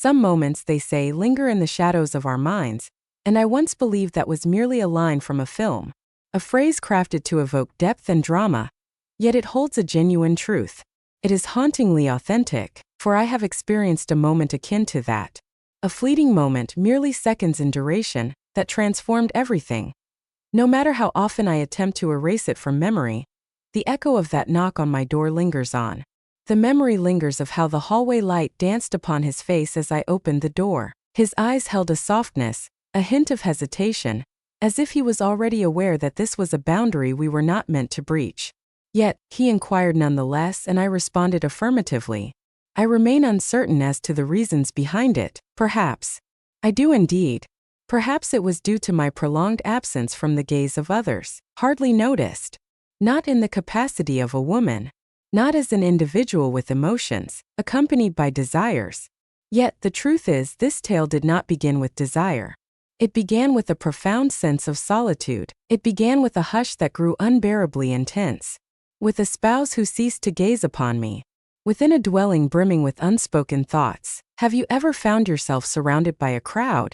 Some moments, they say, linger in the shadows of our minds, and I once believed that was merely a line from a film, a phrase crafted to evoke depth and drama, yet it holds a genuine truth. It is hauntingly authentic, for I have experienced a moment akin to that. A fleeting moment, merely seconds in duration, that transformed everything. No matter how often I attempt to erase it from memory, the echo of that knock on my door lingers on. The memory lingers of how the hallway light danced upon his face as I opened the door. His eyes held a softness, a hint of hesitation, as if he was already aware that this was a boundary we were not meant to breach. Yet, he inquired nonetheless, and I responded affirmatively. I remain uncertain as to the reasons behind it. Perhaps. I do indeed. Perhaps it was due to my prolonged absence from the gaze of others, hardly noticed. Not in the capacity of a woman. Not as an individual with emotions, accompanied by desires. Yet, the truth is, this tale did not begin with desire. It began with a profound sense of solitude. It began with a hush that grew unbearably intense. With a spouse who ceased to gaze upon me. Within a dwelling brimming with unspoken thoughts. Have you ever found yourself surrounded by a crowd,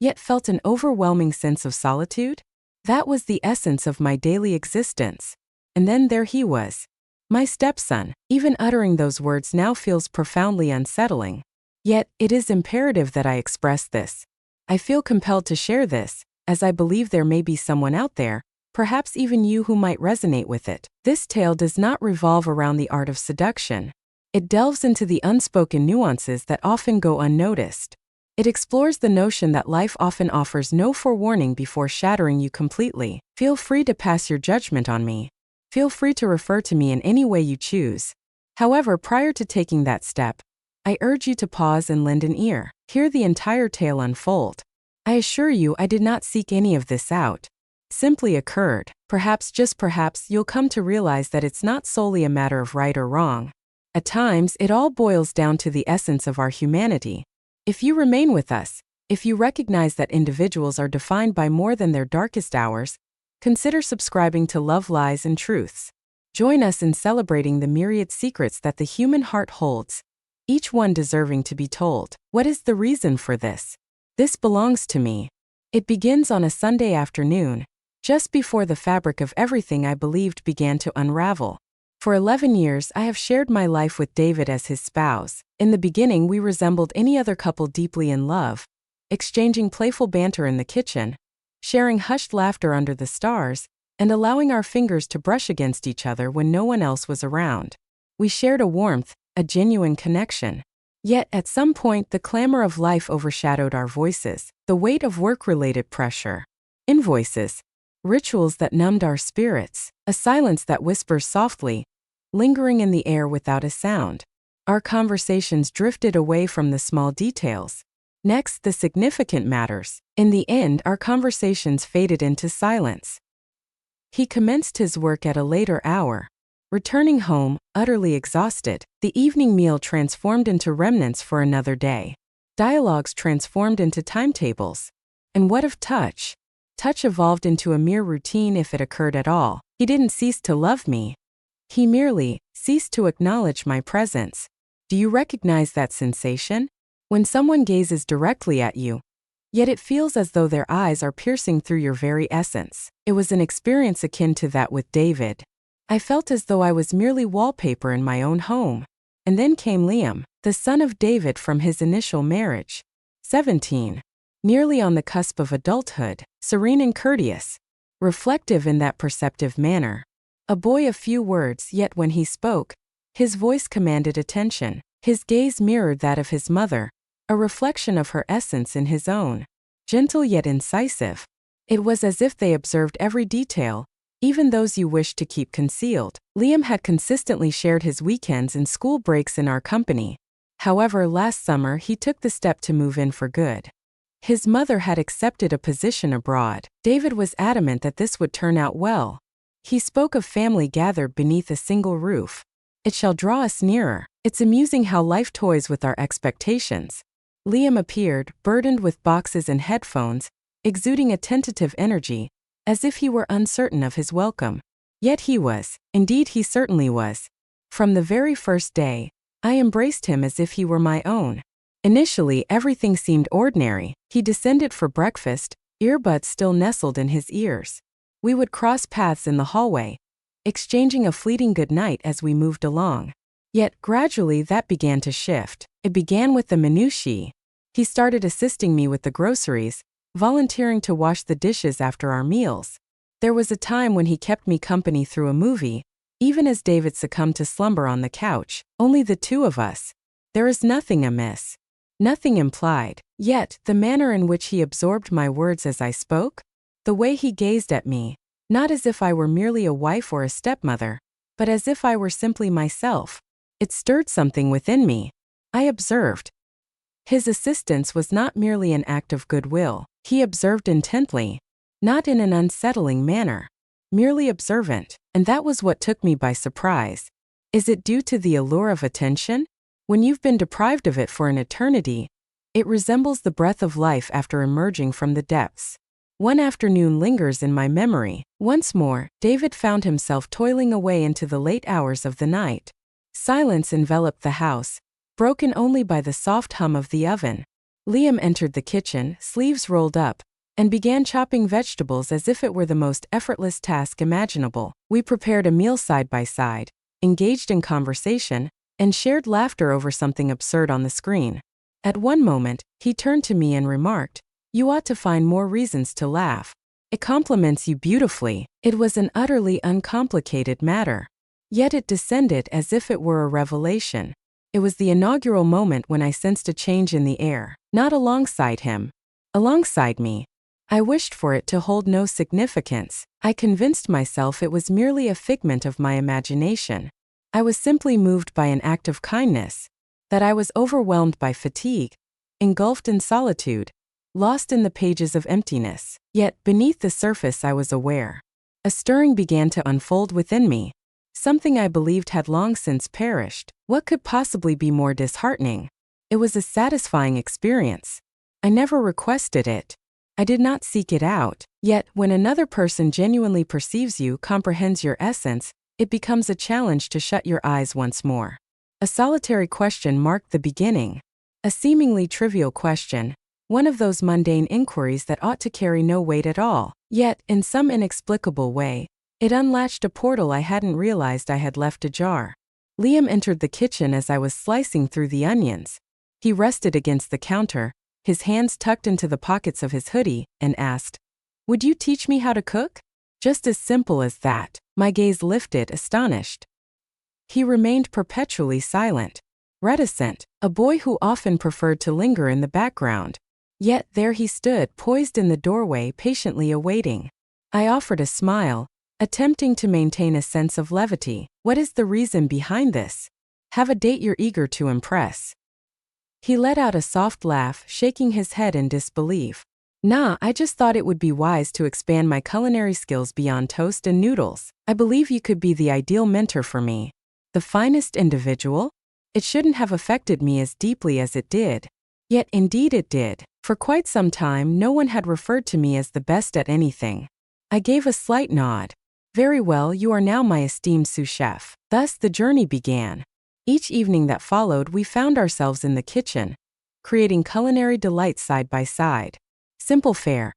yet felt an overwhelming sense of solitude? That was the essence of my daily existence. And then there he was. My stepson. Even uttering those words now feels profoundly unsettling. Yet, it is imperative that I express this. I feel compelled to share this, as I believe there may be someone out there, perhaps even you, who might resonate with it. This tale does not revolve around the art of seduction. It delves into the unspoken nuances that often go unnoticed. It explores the notion that life often offers no forewarning before shattering you completely. Feel free to pass your judgment on me. Feel free to refer to me in any way you choose. However, prior to taking that step, I urge you to pause and lend an ear. Hear the entire tale unfold. I assure you, I did not seek any of this out. Simply occurred. Perhaps, just perhaps, you'll come to realize that it's not solely a matter of right or wrong. At times, it all boils down to the essence of our humanity. If you remain with us, if you recognize that individuals are defined by more than their darkest hours, consider subscribing to Love, Lies, and Truths. Join us in celebrating the myriad secrets that the human heart holds, each one deserving to be told. What is the reason for this? This belongs to me. It begins on a Sunday afternoon, just before the fabric of everything I believed began to unravel. For 11 years, I have shared my life with David as his spouse. In the beginning, we resembled any other couple deeply in love, exchanging playful banter in the kitchen, sharing hushed laughter under the stars, and allowing our fingers to brush against each other when no one else was around. We shared a warmth, a genuine connection. Yet, at some point, the clamor of life overshadowed our voices, the weight of work-related pressure, invoices, rituals that numbed our spirits, a silence that whispers softly, lingering in the air without a sound. Our conversations drifted away from the small details. Next, the significant matters. In the end, our conversations faded into silence. He commenced his work at a later hour. Returning home, utterly exhausted, the evening meal transformed into remnants for another day. Dialogues transformed into timetables. And what of touch? Touch evolved into a mere routine if it occurred at all. He didn't cease to love me. He merely ceased to acknowledge my presence. Do you recognize that sensation? When someone gazes directly at you, yet it feels as though their eyes are piercing through your very essence. It was an experience akin to that with David. I felt as though I was merely wallpaper in my own home. And then came Liam, the son of David from his initial marriage. 17. Nearly on the cusp of adulthood, serene and courteous, reflective in that perceptive manner. A boy of few words, yet when he spoke, his voice commanded attention. His gaze mirrored that of his mother, a reflection of her essence in his own. Gentle yet incisive. It was as if they observed every detail, even those you wished to keep concealed. Liam had consistently shared his weekends and school breaks in our company. However, last summer he took the step to move in for good. His mother had accepted a position abroad. David was adamant that this would turn out well. He spoke of family gathered beneath a single roof. It shall draw us nearer. It's amusing how life toys with our expectations. Liam appeared, burdened with boxes and headphones, exuding a tentative energy, as if he were uncertain of his welcome. Yet he was. Indeed, he certainly was. From the very first day, I embraced him as if he were my own. Initially, everything seemed ordinary. He descended for breakfast, earbuds still nestled in his ears. We would cross paths in the hallway, exchanging a fleeting goodnight as we moved along. Yet, gradually that began to shift. It began with the minutiae. He started assisting me with the groceries, volunteering to wash the dishes after our meals. There was a time when he kept me company through a movie, even as David succumbed to slumber on the couch, only the two of us. There is nothing amiss. Nothing implied. Yet, the manner in which he absorbed my words as I spoke, the way he gazed at me, not as if I were merely a wife or a stepmother, but as if I were simply myself, it stirred something within me. I observed. His assistance was not merely an act of goodwill. He observed intently, not in an unsettling manner, merely observant, and that was what took me by surprise. Is it due to the allure of attention? When you've been deprived of it for an eternity, it resembles the breath of life after emerging from the depths. One afternoon lingers in my memory. Once more, David found himself toiling away into the late hours of the night. Silence enveloped the house, broken only by the soft hum of the oven. Liam entered the kitchen, sleeves rolled up, and began chopping vegetables as if it were the most effortless task imaginable. We prepared a meal side by side, engaged in conversation, and shared laughter over something absurd on the screen. At one moment, he turned to me and remarked, "You ought to find more reasons to laugh. It compliments you beautifully." It was an utterly uncomplicated matter. Yet it descended as if it were a revelation. It was the inaugural moment when I sensed a change in the air, not alongside him, alongside me. I wished for it to hold no significance. I convinced myself it was merely a figment of my imagination. I was simply moved by an act of kindness, that I was overwhelmed by fatigue, engulfed in solitude, lost in the pages of emptiness. Yet, beneath the surface I was aware. A stirring began to unfold within me. Something I believed had long since perished. What could possibly be more disheartening? It was a satisfying experience. I never requested it. I did not seek it out. Yet, when another person genuinely perceives you, comprehends your essence, it becomes a challenge to shut your eyes once more. A solitary question marked the beginning. A seemingly trivial question, one of those mundane inquiries that ought to carry no weight at all. Yet, in some inexplicable way, it unlatched a portal I hadn't realized I had left ajar. Liam entered the kitchen as I was slicing through the onions. He rested against the counter, his hands tucked into the pockets of his hoodie, and asked, "Would you teach me how to cook?" Just as simple as that. My gaze lifted, astonished. He remained perpetually silent, reticent, a boy who often preferred to linger in the background. Yet there he stood, poised in the doorway, patiently awaiting. I offered a smile, attempting to maintain a sense of levity. "What is the reason behind this? Have a date you're eager to impress?" He let out a soft laugh, shaking his head in disbelief. "Nah, I just thought it would be wise to expand my culinary skills beyond toast and noodles. I believe you could be the ideal mentor for me. The finest individual? It shouldn't have affected me as deeply as it did. Yet indeed it did. For quite some time no one had referred to me as the best at anything." I gave a slight nod. "Very well, you are now my esteemed sous chef." Thus the journey began. Each evening that followed we found ourselves in the kitchen, creating culinary delights side by side. Simple fare.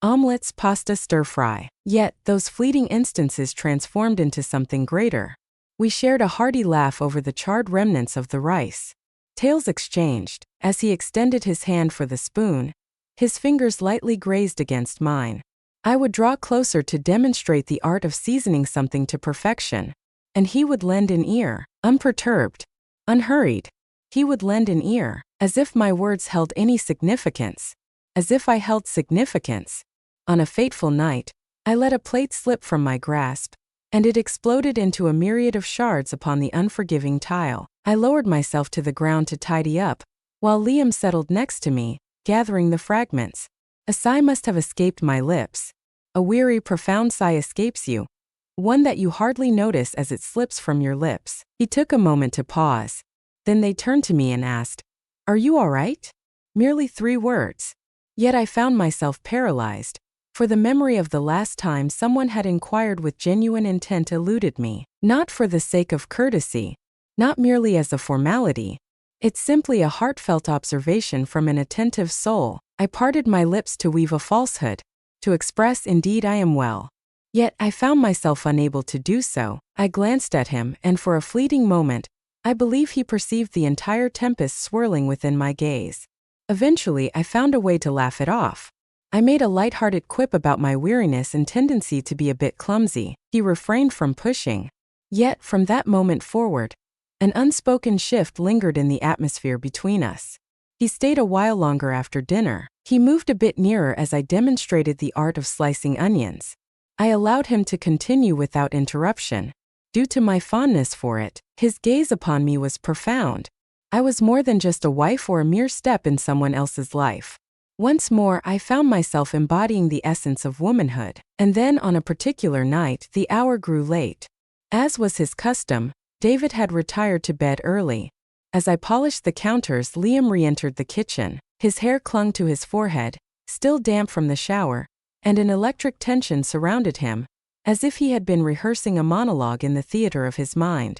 Omelets, pasta, stir-fry. Yet, those fleeting instances transformed into something greater. We shared a hearty laugh over the charred remnants of the rice. Tales exchanged. As he extended his hand for the spoon, his fingers lightly grazed against mine. I would draw closer to demonstrate the art of seasoning something to perfection, and he would lend an ear, unperturbed, unhurried. He would lend an ear, as if my words held any significance. As if I held significance. On a fateful night, I let a plate slip from my grasp, and it exploded into a myriad of shards upon the unforgiving tile. I lowered myself to the ground to tidy up, while Liam settled next to me, gathering the fragments. A sigh must have escaped my lips. A weary, profound sigh escapes you, one that you hardly notice as it slips from your lips. He took a moment to pause. Then they turned to me and asked, "Are you all right?" Merely 3 words. Yet I found myself paralyzed, for the memory of the last time someone had inquired with genuine intent eluded me. Not for the sake of courtesy, not merely as a formality, It's simply a heartfelt observation from an attentive soul. I parted my lips to weave a falsehood, to express indeed I am well. Yet I found myself unable to do so. I glanced at him, and for a fleeting moment, I believe he perceived the entire tempest swirling within my gaze. Eventually, I found a way to laugh it off. I made a light-hearted quip about my weariness and tendency to be a bit clumsy. He refrained from pushing. Yet, from that moment forward, an unspoken shift lingered in the atmosphere between us. He stayed a while longer after dinner. He moved a bit nearer as I demonstrated the art of slicing onions. I allowed him to continue without interruption. Due to my fondness for it, his gaze upon me was profound. I was more than just a wife or a mere step in someone else's life. Once more, I found myself embodying the essence of womanhood. And then, on a particular night, the hour grew late. As was his custom, David had retired to bed early. As I polished the counters, Liam re-entered the kitchen. His hair clung to his forehead, still damp from the shower, and an electric tension surrounded him, as if he had been rehearsing a monologue in the theater of his mind.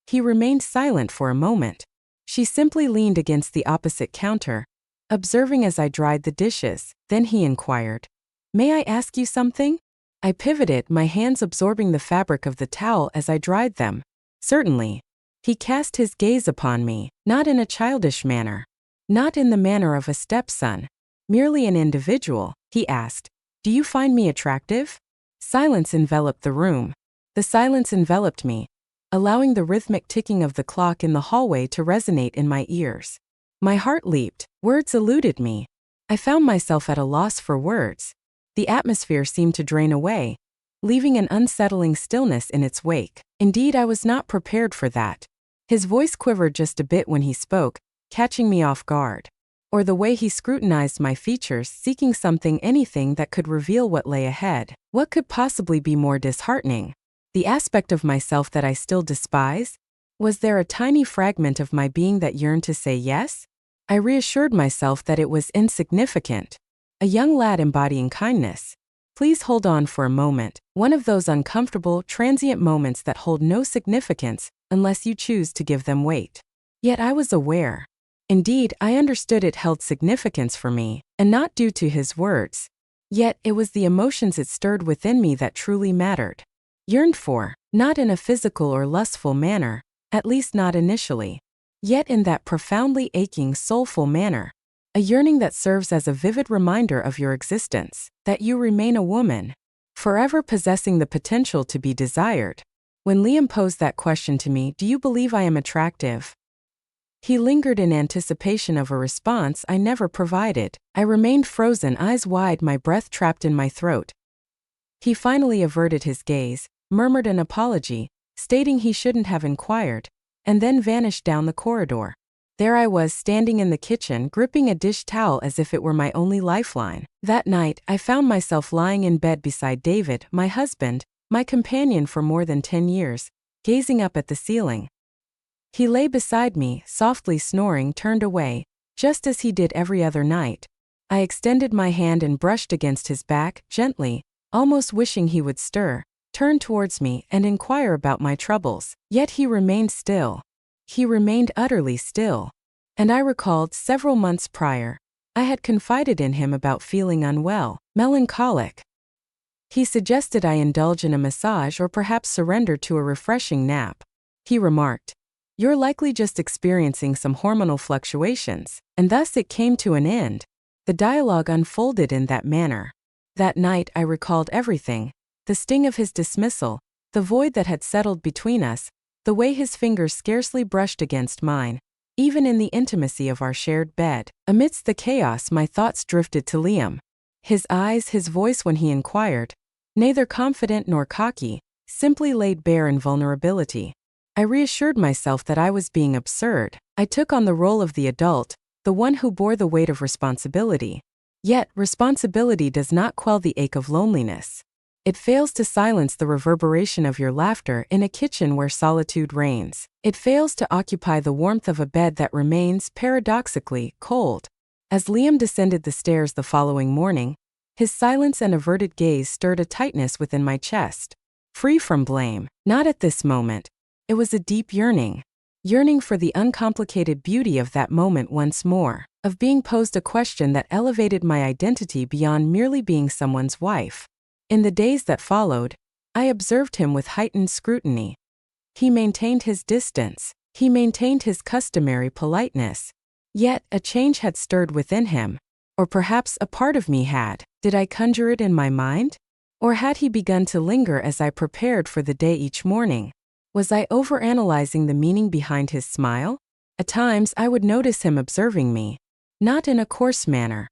He remained silent for a moment. She simply leaned against the opposite counter, observing as I dried the dishes. Then he inquired, "May I ask you something?" I pivoted, my hands absorbing the fabric of the towel as I dried them. "Certainly." He cast his gaze upon me, not in a childish manner, not in the manner of a stepson, merely an individual. He asked, "Do you find me attractive?" Silence enveloped the room. The silence enveloped me, allowing the rhythmic ticking of the clock in the hallway to resonate in my ears. My heart leaped. Words eluded me. I found myself at a loss for words. The atmosphere seemed to drain away, leaving an unsettling stillness in its wake. Indeed, I was not prepared for that. His voice quivered just a bit when he spoke, catching me off guard. Or the way he scrutinized my features, seeking anything that could reveal what lay ahead. What could possibly be more disheartening? The aspect of myself that I still despise? Was there a tiny fragment of my being that yearned to say yes? I reassured myself that it was insignificant. A young lad embodying kindness. Please hold on for a moment. One of those uncomfortable, transient moments that hold no significance unless you choose to give them weight. Yet I was aware. Indeed, I understood it held significance for me, and not due to his words. Yet it was the emotions it stirred within me that truly mattered. Yearned for, not in a physical or lustful manner, at least not initially. Yet in that profoundly aching, soulful manner. A yearning that serves as a vivid reminder of your existence, that you remain a woman, forever possessing the potential to be desired. When Liam posed that question to me, "Do you believe I am attractive?" He lingered in anticipation of a response I never provided. I remained frozen, eyes wide, my breath trapped in my throat. He finally averted his gaze, murmured an apology, stating he shouldn't have inquired, and then vanished down the corridor. There I was, standing in the kitchen, gripping a dish towel as if it were my only lifeline. That night, I found myself lying in bed beside David, my husband, my companion for more than 10 years, gazing up at the ceiling. He lay beside me, softly snoring, turned away, just as he did every other night. I extended my hand and brushed against his back, gently, almost wishing he would stir, turn towards me, and inquire about my troubles. Yet he remained still. He remained utterly still. And I recalled, several months prior, I had confided in him about feeling unwell, melancholic. He suggested I indulge in a massage or perhaps surrender to a refreshing nap. He remarked, "You're likely just experiencing some hormonal fluctuations," and thus it came to an end. The dialogue unfolded in that manner. That night I recalled everything, the sting of his dismissal, the void that had settled between us, the way his fingers scarcely brushed against mine, even in the intimacy of our shared bed. Amidst the chaos, my thoughts drifted to Liam. His eyes, his voice when he inquired, neither confident nor cocky, simply laid bare in vulnerability. I reassured myself that I was being absurd. I took on the role of the adult, the one who bore the weight of responsibility. Yet, responsibility does not quell the ache of loneliness. It fails to silence the reverberation of your laughter in a kitchen where solitude reigns. It fails to occupy the warmth of a bed that remains, paradoxically, cold. As Liam descended the stairs the following morning, his silence and averted gaze stirred a tightness within my chest. Free from blame, not at this moment. It was a deep yearning. yearning for the uncomplicated beauty of that moment once more, of being posed a question that elevated my identity beyond merely being someone's wife. In the days that followed, I observed him with heightened scrutiny. He maintained his distance. He maintained his customary politeness. Yet, a change had stirred within him. Or perhaps a part of me had. Did I conjure it in my mind? Or had he begun to linger as I prepared for the day each morning? Was I overanalyzing the meaning behind his smile? At times I would notice him observing me. Not in a coarse manner.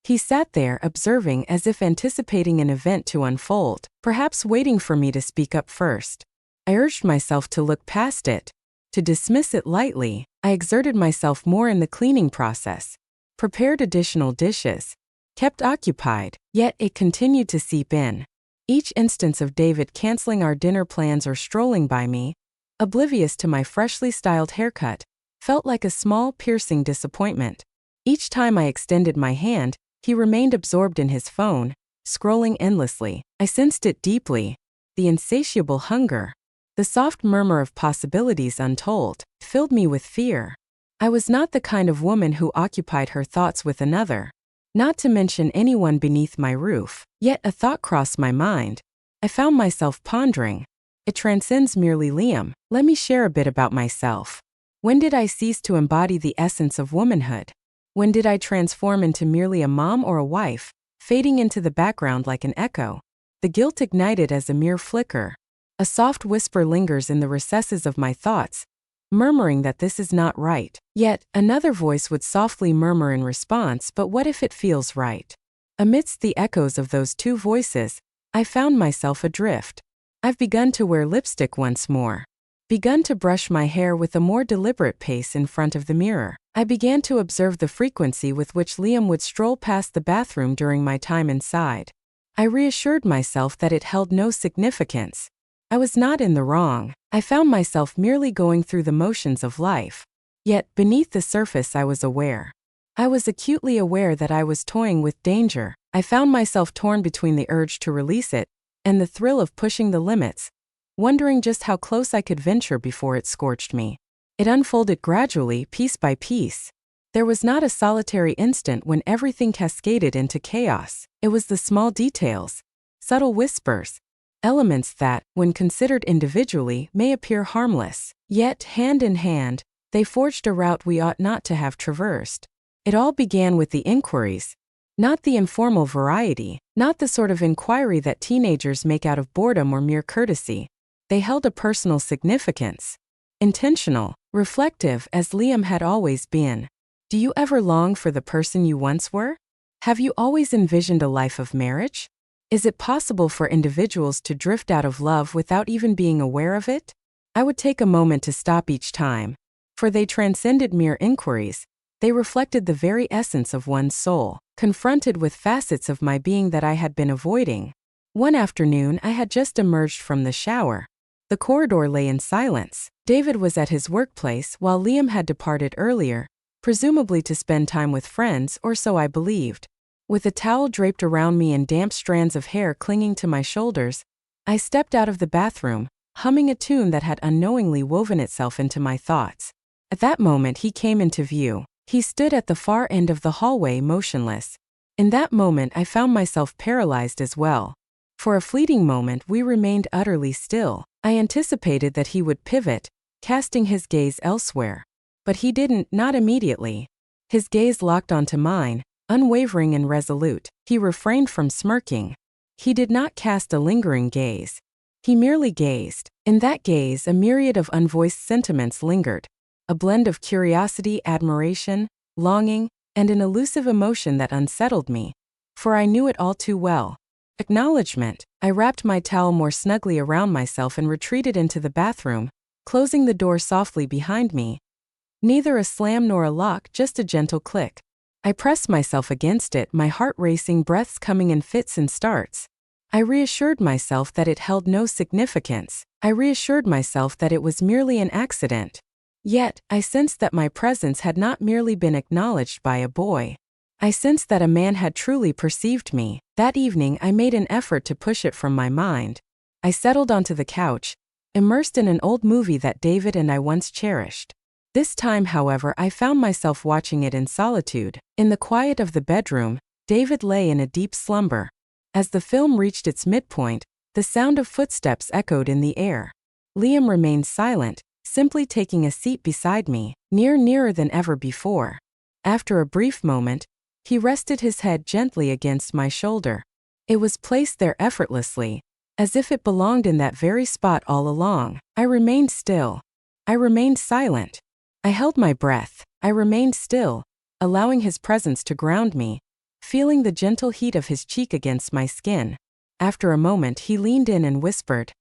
He sat there observing as if anticipating an event to unfold, perhaps waiting for me to speak up first. I urged myself to look past it, to dismiss it lightly. I exerted myself more in the cleaning process, prepared additional dishes, kept occupied, yet it continued to seep in. Each instance of David canceling our dinner plans or strolling by me, oblivious to my freshly styled haircut, felt like a small, piercing disappointment. Each time I extended my hand, he remained absorbed in his phone, scrolling endlessly. I sensed it deeply. The insatiable hunger, the soft murmur of possibilities untold, filled me with fear. I was not the kind of woman who occupied her thoughts with another, not to mention anyone beneath my roof. Yet a thought crossed my mind. I found myself pondering. It transcends merely Liam. Let me share a bit about myself. When did I cease to embody the essence of womanhood? When did I transform into merely a mom or a wife, fading into the background like an echo? The guilt ignited as a mere flicker. A soft whisper lingers in the recesses of my thoughts, murmuring that this is not right. Yet, another voice would softly murmur in response, but what if it feels right? Amidst the echoes of those two voices, I found myself adrift. I've begun to wear lipstick once more. Begun to brush my hair with a more deliberate pace in front of the mirror. I began to observe the frequency with which Liam would stroll past the bathroom during my time inside. I reassured myself that it held no significance. I was not in the wrong. I found myself merely going through the motions of life. Yet, beneath the surface I was aware. I was acutely aware that I was toying with danger. I found myself torn between the urge to release it and the thrill of pushing the limits, wondering just how close I could venture before it scorched me. It unfolded gradually, piece by piece. There was not a solitary instant when everything cascaded into chaos. It was the small details, subtle whispers, elements that, when considered individually, may appear harmless. Yet, hand in hand, they forged a route we ought not to have traversed. It all began with the inquiries. Not the informal variety, not the sort of inquiry that teenagers make out of boredom or mere courtesy. They held a personal significance. Intentional, reflective, as Liam had always been. Do you ever long for the person you once were? Have you always envisioned a life of marriage? Is it possible for individuals to drift out of love without even being aware of it? I would take a moment to stop each time, for they transcended mere inquiries. They reflected the very essence of one's soul, confronted with facets of my being that I had been avoiding. One afternoon, I had just emerged from the shower. The corridor lay in silence. David was at his workplace while Liam had departed earlier, presumably to spend time with friends, or so I believed. With a towel draped around me and damp strands of hair clinging to my shoulders, I stepped out of the bathroom, humming a tune that had unknowingly woven itself into my thoughts. At that moment he came into view. He stood at the far end of the hallway motionless. In that moment I found myself paralyzed as well. For a fleeting moment we remained utterly still. I anticipated that he would pivot, casting his gaze elsewhere. But he didn't, not immediately. His gaze locked onto mine, unwavering and resolute. He refrained from smirking. He did not cast a lingering gaze. He merely gazed. In that gaze a myriad of unvoiced sentiments lingered. A blend of curiosity, admiration, longing, and an elusive emotion that unsettled me. For I knew it all too well. Acknowledgement. I wrapped my towel more snugly around myself and retreated into the bathroom, closing the door softly behind me. Neither a slam nor a lock, just a gentle click. I pressed myself against it, my heart racing, breaths coming in fits and starts. I reassured myself that it held no significance. I reassured myself that it was merely an accident. Yet, I sensed that my presence had not merely been acknowledged by a boy. I sensed that a man had truly perceived me. That evening I made an effort to push it from my mind. I settled onto the couch, immersed in an old movie that David and I once cherished. This time, however, I found myself watching it in solitude. In the quiet of the bedroom, David lay in a deep slumber. As the film reached its midpoint, the sound of footsteps echoed in the air. Liam remained silent, simply taking a seat beside me, nearer than ever before. After a brief moment, he rested his head gently against my shoulder. It was placed there effortlessly, as if it belonged in that very spot all along. I remained still. I remained silent. I held my breath. I remained still, allowing his presence to ground me, feeling the gentle heat of his cheek against my skin. After a moment, he leaned in and whispered,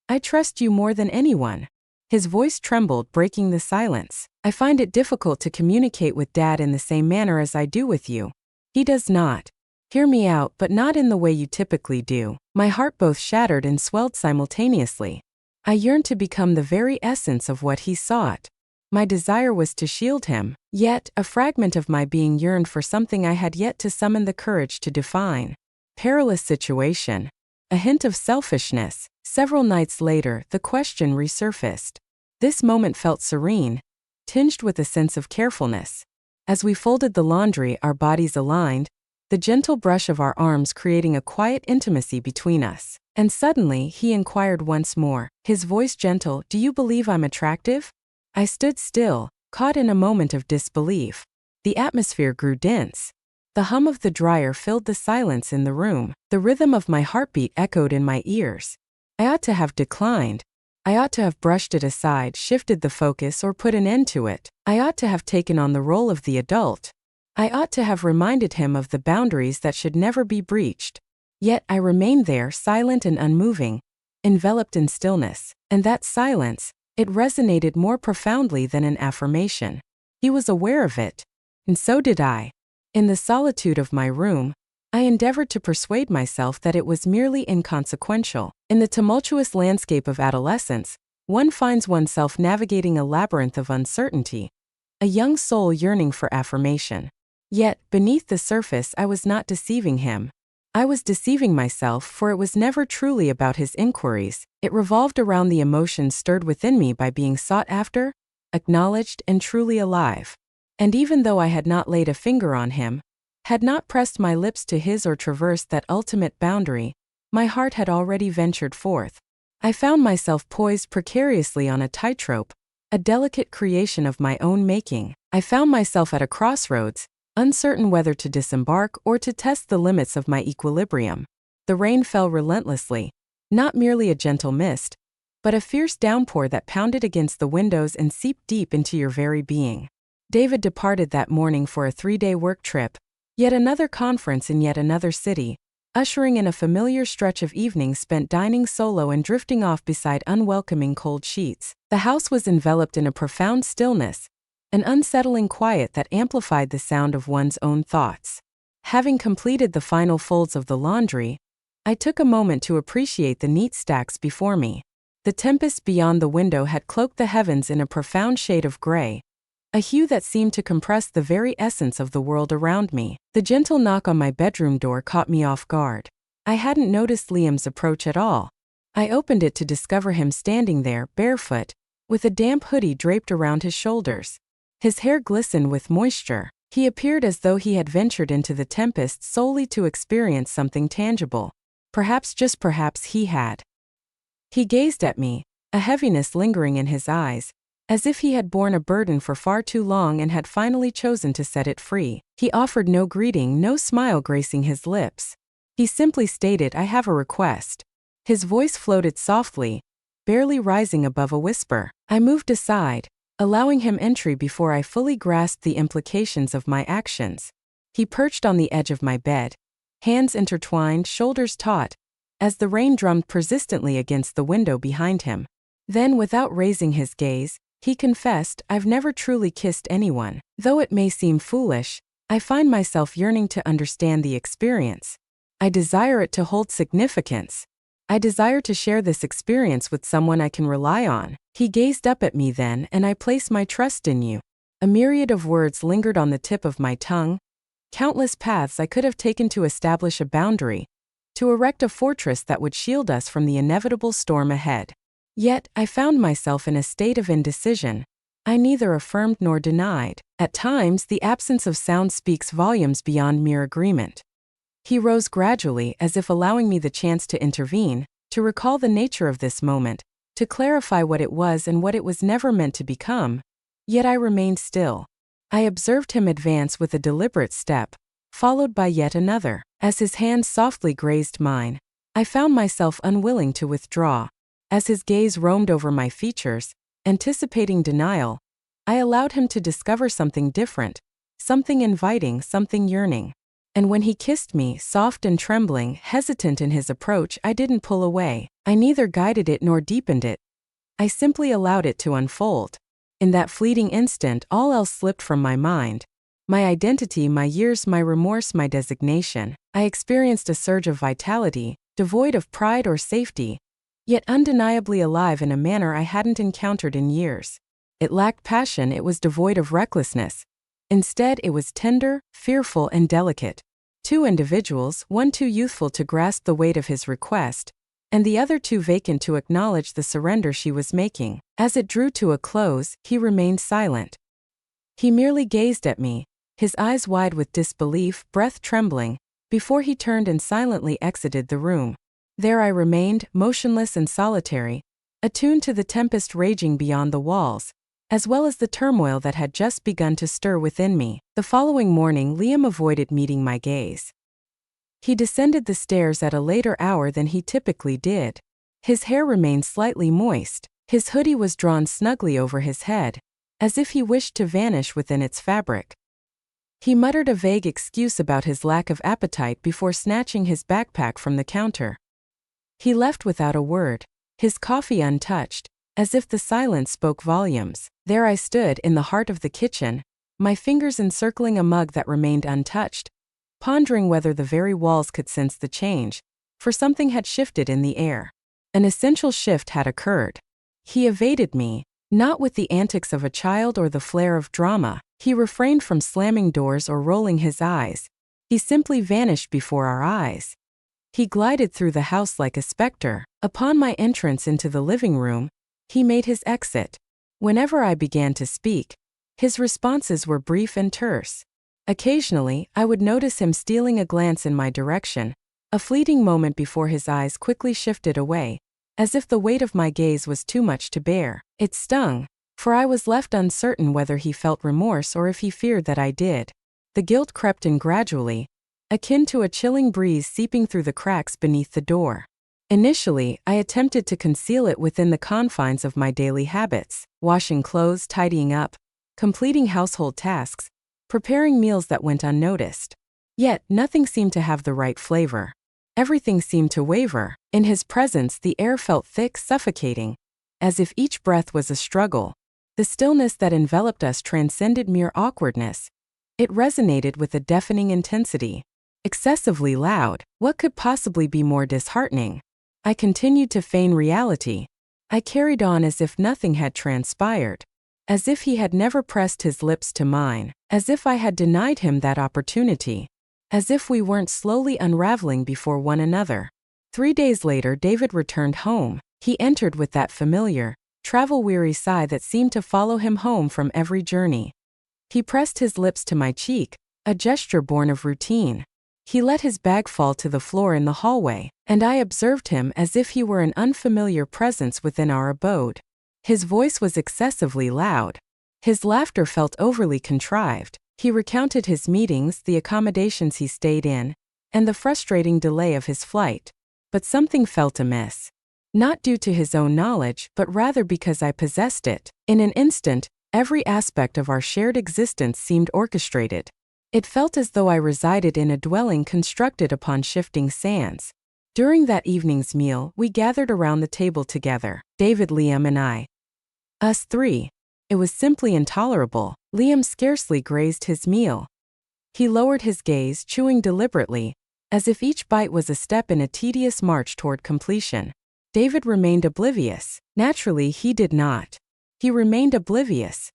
"I trust you more than anyone." His voice trembled, breaking the silence. "I find it difficult to communicate with Dad in the same manner as I do with you. He does not. Hear me out, but not in the way you typically do." My heart both shattered and swelled simultaneously. I yearned to become the very essence of what he sought. My desire was to shield him, yet a fragment of my being yearned for something I had yet to summon the courage to define. Perilous situation. A hint of selfishness. Several nights later, the question resurfaced. This moment felt serene, tinged with a sense of carefulness. As we folded the laundry, our bodies aligned, the gentle brush of our arms creating a quiet intimacy between us. And suddenly, he inquired once more, his voice gentle, "Do you believe I'm attractive?" I stood still, caught in a moment of disbelief. The atmosphere grew dense. The hum of the dryer filled the silence in the room. The rhythm of my heartbeat echoed in my ears. I ought to have declined. I ought to have brushed it aside, shifted the focus, or put an end to it. I ought to have taken on the role of the adult. I ought to have reminded him of the boundaries that should never be breached. Yet I remained there, silent and unmoving, enveloped in stillness. And that silence, it resonated more profoundly than an affirmation. He was aware of it, and so did I. In the solitude of my room, I endeavored to persuade myself that it was merely inconsequential. In the tumultuous landscape of adolescence, one finds oneself navigating a labyrinth of uncertainty, a young soul yearning for affirmation. Yet, beneath the surface, I was not deceiving him. I was deceiving myself, for it was never truly about his inquiries. It revolved around the emotions stirred within me by being sought after, acknowledged, and truly alive. And even though I had not laid a finger on him, had not pressed my lips to his or traversed that ultimate boundary, my heart had already ventured forth. I found myself poised precariously on a tightrope, a delicate creation of my own making. I found myself at a crossroads, uncertain whether to disembark or to test the limits of my equilibrium. The rain fell relentlessly, not merely a gentle mist, but a fierce downpour that pounded against the windows and seeped deep into your very being. David departed that morning for a 3-day work trip, yet another conference in yet another city, ushering in a familiar stretch of evenings spent dining solo and drifting off beside unwelcoming cold sheets. The house was enveloped in a profound stillness, an unsettling quiet that amplified the sound of one's own thoughts. Having completed the final folds of the laundry, I took a moment to appreciate the neat stacks before me. The tempest beyond the window had cloaked the heavens in a profound shade of gray, a hue that seemed to compress the very essence of the world around me. The gentle knock on my bedroom door caught me off guard. I hadn't noticed Liam's approach at all. I opened it to discover him standing there, barefoot, with a damp hoodie draped around his shoulders. His hair glistened with moisture. He appeared as though he had ventured into the tempest solely to experience something tangible. Perhaps, just perhaps, he had. He gazed at me, a heaviness lingering in his eyes, as if he had borne a burden for far too long and had finally chosen to set it free. He offered no greeting, no smile gracing his lips. He simply stated, "I have a request." His voice floated softly, barely rising above a whisper. I moved aside, allowing him entry before I fully grasped the implications of my actions. He perched on the edge of my bed, hands intertwined, shoulders taut, as the rain drummed persistently against the window behind him. Then, without raising his gaze, he confessed, "I've never truly kissed anyone. Though it may seem foolish, I find myself yearning to understand the experience. I desire it to hold significance. I desire to share this experience with someone I can rely on." He gazed up at me then, "And I place my trust in you." A myriad of words lingered on the tip of my tongue, countless paths I could have taken to establish a boundary, to erect a fortress that would shield us from the inevitable storm ahead. Yet, I found myself in a state of indecision. I neither affirmed nor denied. At times, the absence of sound speaks volumes beyond mere agreement. He rose gradually, as if allowing me the chance to intervene, to recall the nature of this moment, to clarify what it was and what it was never meant to become. Yet I remained still. I observed him advance with a deliberate step, followed by yet another. As his hand softly grazed mine, I found myself unwilling to withdraw. As his gaze roamed over my features, anticipating denial, I allowed him to discover something different, something inviting, something yearning. And when he kissed me, soft and trembling, hesitant in his approach, I didn't pull away. I neither guided it nor deepened it. I simply allowed it to unfold. In that fleeting instant, all else slipped from my mind. My identity, my years, my remorse, my designation. I experienced a surge of vitality, devoid of pride or safety, yet undeniably alive in a manner I hadn't encountered in years. It lacked passion, it was devoid of recklessness. Instead, it was tender, fearful, and delicate. Two individuals, one too youthful to grasp the weight of his request, and the other too vacant to acknowledge the surrender she was making. As it drew to a close, he remained silent. He merely gazed at me, his eyes wide with disbelief, breath trembling, before he turned and silently exited the room. There I remained, motionless and solitary, attuned to the tempest raging beyond the walls, as well as the turmoil that had just begun to stir within me. The following morning, Liam avoided meeting my gaze. He descended the stairs at a later hour than he typically did. His hair remained slightly moist. His hoodie was drawn snugly over his head, as if he wished to vanish within its fabric. He muttered a vague excuse about his lack of appetite before snatching his backpack from the counter. He left without a word, his coffee untouched, as if the silence spoke volumes. There I stood in the heart of the kitchen, my fingers encircling a mug that remained untouched, pondering whether the very walls could sense the change, for something had shifted in the air. An essential shift had occurred. He evaded me, not with the antics of a child or the flair of drama. He refrained from slamming doors or rolling his eyes. He simply vanished before our eyes. He glided through the house like a specter. Upon my entrance into the living room, he made his exit. Whenever I began to speak, his responses were brief and terse. Occasionally, I would notice him stealing a glance in my direction, a fleeting moment before his eyes quickly shifted away, as if the weight of my gaze was too much to bear. It stung, for I was left uncertain whether he felt remorse or if he feared that I did. The guilt crept in gradually, akin to a chilling breeze seeping through the cracks beneath the door. Initially, I attempted to conceal it within the confines of my daily habits, washing clothes, tidying up, completing household tasks, preparing meals that went unnoticed. Yet, nothing seemed to have the right flavor. Everything seemed to waver. In his presence, the air felt thick, suffocating, as if each breath was a struggle. The stillness that enveloped us transcended mere awkwardness. It resonated with a deafening intensity. Excessively loud, what could possibly be more disheartening? I continued to feign reality. I carried on as if nothing had transpired, as if he had never pressed his lips to mine, as if I had denied him that opportunity, as if we weren't slowly unraveling before one another. 3 days later, David returned home. He entered with that familiar, travel-weary sigh that seemed to follow him home from every journey. He pressed his lips to my cheek, a gesture born of routine. He let his bag fall to the floor in the hallway, and I observed him as if he were an unfamiliar presence within our abode. His voice was excessively loud. His laughter felt overly contrived. He recounted his meetings, the accommodations he stayed in, and the frustrating delay of his flight. But something felt amiss. Not due to his own knowledge, but rather because I possessed it. In an instant, every aspect of our shared existence seemed orchestrated. It felt as though I resided in a dwelling constructed upon shifting sands. During that evening's meal, we gathered around the table together, David, Liam, and I. Us three. It was simply intolerable. Liam scarcely grazed his meal. He lowered his gaze, chewing deliberately, as if each bite was a step in a tedious march toward completion. David remained oblivious. Naturally, he did not. He remained oblivious.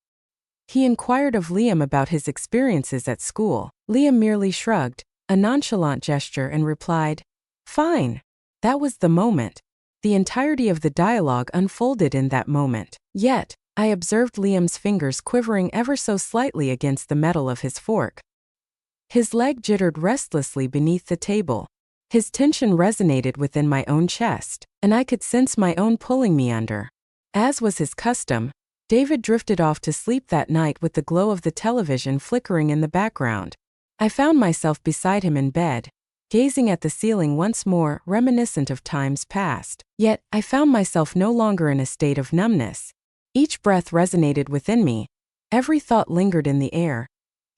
He inquired of Liam about his experiences at school. Liam merely shrugged, a nonchalant gesture, and replied, "Fine." That was the moment. The entirety of the dialogue unfolded in that moment. Yet, I observed Liam's fingers quivering ever so slightly against the metal of his fork. His leg jittered restlessly beneath the table. His tension resonated within my own chest, and I could sense my own pulling me under. As was his custom, David drifted off to sleep that night with the glow of the television flickering in the background. I found myself beside him in bed, gazing at the ceiling once more, reminiscent of times past. Yet, I found myself no longer in a state of numbness. Each breath resonated within me. Every thought lingered in the air,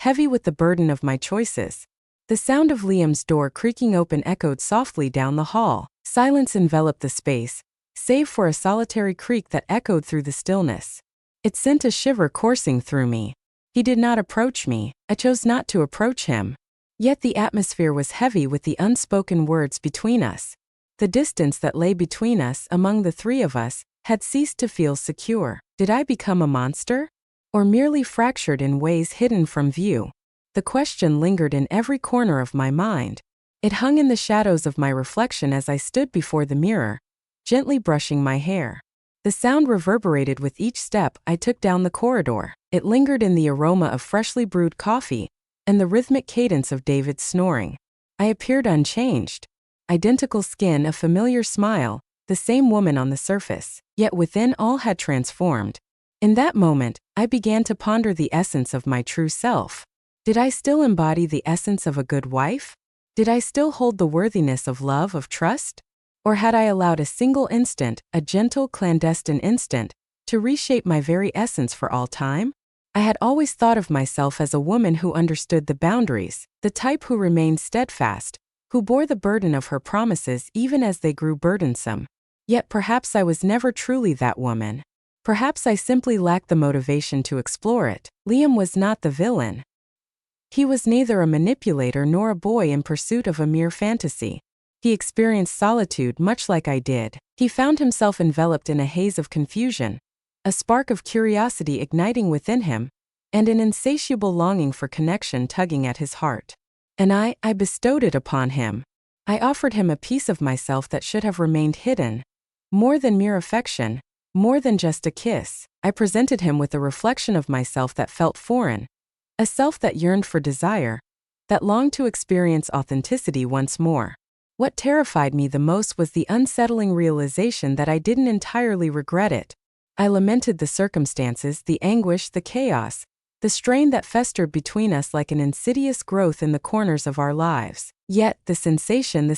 heavy with the burden of my choices. The sound of Liam's door creaking open echoed softly down the hall. Silence enveloped the space, save for a solitary creak that echoed through the stillness. It sent a shiver coursing through me. He did not approach me. I chose not to approach him. Yet the atmosphere was heavy with the unspoken words between us. The distance that lay between us, among the three of us, had ceased to feel secure. Did I become a monster? Or merely fractured in ways hidden from view? The question lingered in every corner of my mind. It hung in the shadows of my reflection as I stood before the mirror, gently brushing my hair. The sound reverberated with each step I took down the corridor. It lingered in the aroma of freshly brewed coffee and the rhythmic cadence of David's snoring. I appeared unchanged. Identical skin, a familiar smile, the same woman on the surface. Yet within all had transformed. In that moment, I began to ponder the essence of my true self. Did I still embody the essence of a good wife? Did I still hold the worthiness of love, of trust? Or had I allowed a single instant, a gentle, clandestine instant, to reshape my very essence for all time? I had always thought of myself as a woman who understood the boundaries, the type who remained steadfast, who bore the burden of her promises even as they grew burdensome. Yet perhaps I was never truly that woman. Perhaps I simply lacked the motivation to explore it. Liam was not the villain. He was neither a manipulator nor a boy in pursuit of a mere fantasy. He experienced solitude much like I did. He found himself enveloped in a haze of confusion, a spark of curiosity igniting within him, and an insatiable longing for connection tugging at his heart. And I bestowed it upon him. I offered him a piece of myself that should have remained hidden. More than mere affection, more than just a kiss, I presented him with a reflection of myself that felt foreign, a self that yearned for desire, that longed to experience authenticity once more. What terrified me the most was the unsettling realization that I didn't entirely regret it. I lamented the circumstances, the anguish, the chaos, the strain that festered between us like an insidious growth in the corners of our lives. Yet, the sensation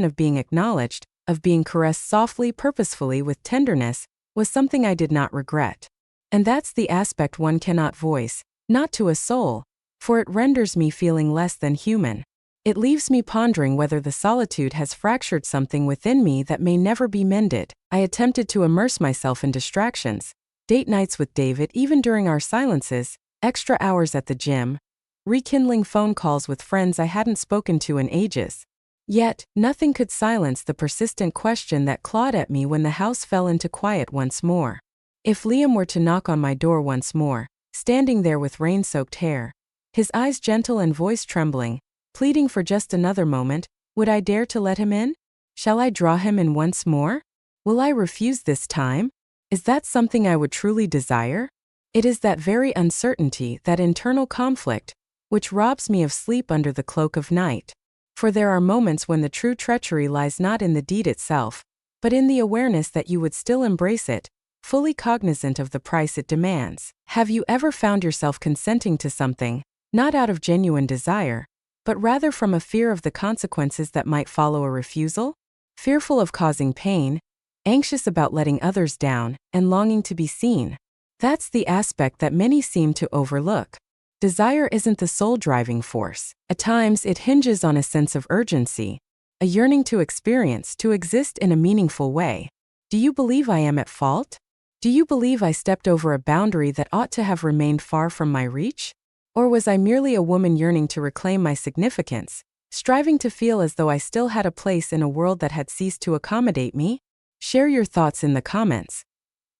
of being acknowledged, of being caressed softly, purposefully, with tenderness, was something I did not regret. And that's the aspect one cannot voice, not to a soul, for it renders me feeling less than human. It leaves me pondering whether the solitude has fractured something within me that may never be mended. I attempted to immerse myself in distractions, date nights with David even during our silences, extra hours at the gym, rekindling phone calls with friends I hadn't spoken to in ages. Yet, nothing could silence the persistent question that clawed at me when the house fell into quiet once more. If Liam were to knock on my door once more, standing there with rain-soaked hair, his eyes gentle and voice trembling, pleading for just another moment, would I dare to let him in? Shall I draw him in once more? Will I refuse this time? Is that something I would truly desire? It is that very uncertainty, that internal conflict, which robs me of sleep under the cloak of night. For there are moments when the true treachery lies not in the deed itself, but in the awareness that you would still embrace it, fully cognizant of the price it demands. Have you ever found yourself consenting to something, not out of genuine desire, but rather from a fear of the consequences that might follow a refusal? Fearful of causing pain, anxious about letting others down, and longing to be seen. That's the aspect that many seem to overlook. Desire isn't the sole driving force. At times, it hinges on a sense of urgency, a yearning to experience, to exist in a meaningful way. Do you believe I am at fault? Do you believe I stepped over a boundary that ought to have remained far from my reach? Or was I merely a woman yearning to reclaim my significance, striving to feel as though I still had a place in a world that had ceased to accommodate me? Share your thoughts in the comments.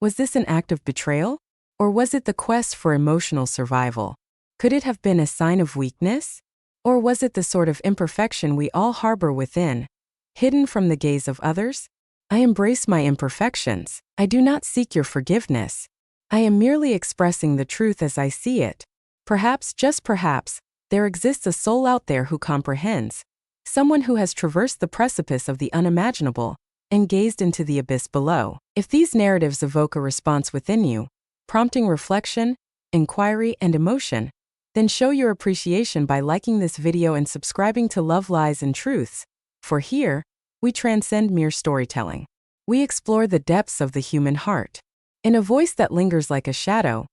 Was this an act of betrayal? Or was it the quest for emotional survival? Could it have been a sign of weakness? Or was it the sort of imperfection we all harbor within, hidden from the gaze of others? I embrace my imperfections. I do not seek your forgiveness. I am merely expressing the truth as I see it. Perhaps, just perhaps, there exists a soul out there who comprehends. Someone who has traversed the precipice of the unimaginable and gazed into the abyss below. If these narratives evoke a response within you, prompting reflection, inquiry, and emotion, then show your appreciation by liking this video and subscribing to Love, Lies, and Truths. For here, we transcend mere storytelling. We explore the depths of the human heart. In a voice that lingers like a shadow,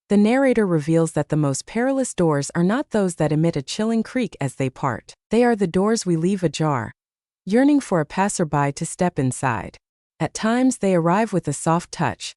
the narrator reveals that the most perilous doors are not those that emit a chilling creak as they part. They are the doors we leave ajar, yearning for a passerby to step inside. At times they arrive with a soft touch.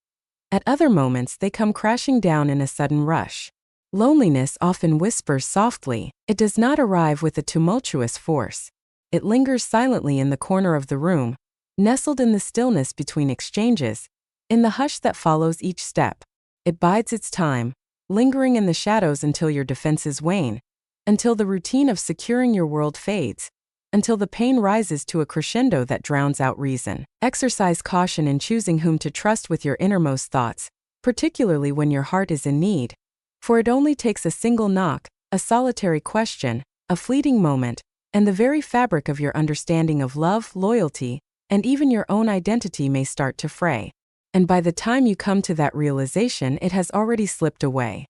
At other moments they come crashing down in a sudden rush. Loneliness often whispers softly. It does not arrive with a tumultuous force. It lingers silently in the corner of the room, nestled in the stillness between exchanges, in the hush that follows each step. It bides its time, lingering in the shadows until your defenses wane, until the routine of securing your world fades, until the pain rises to a crescendo that drowns out reason. Exercise caution in choosing whom to trust with your innermost thoughts, particularly when your heart is in need. For it only takes a single knock, a solitary question, a fleeting moment, and the very fabric of your understanding of love, loyalty, and even your own identity may start to fray. And by the time you come to that realization, it has already slipped away.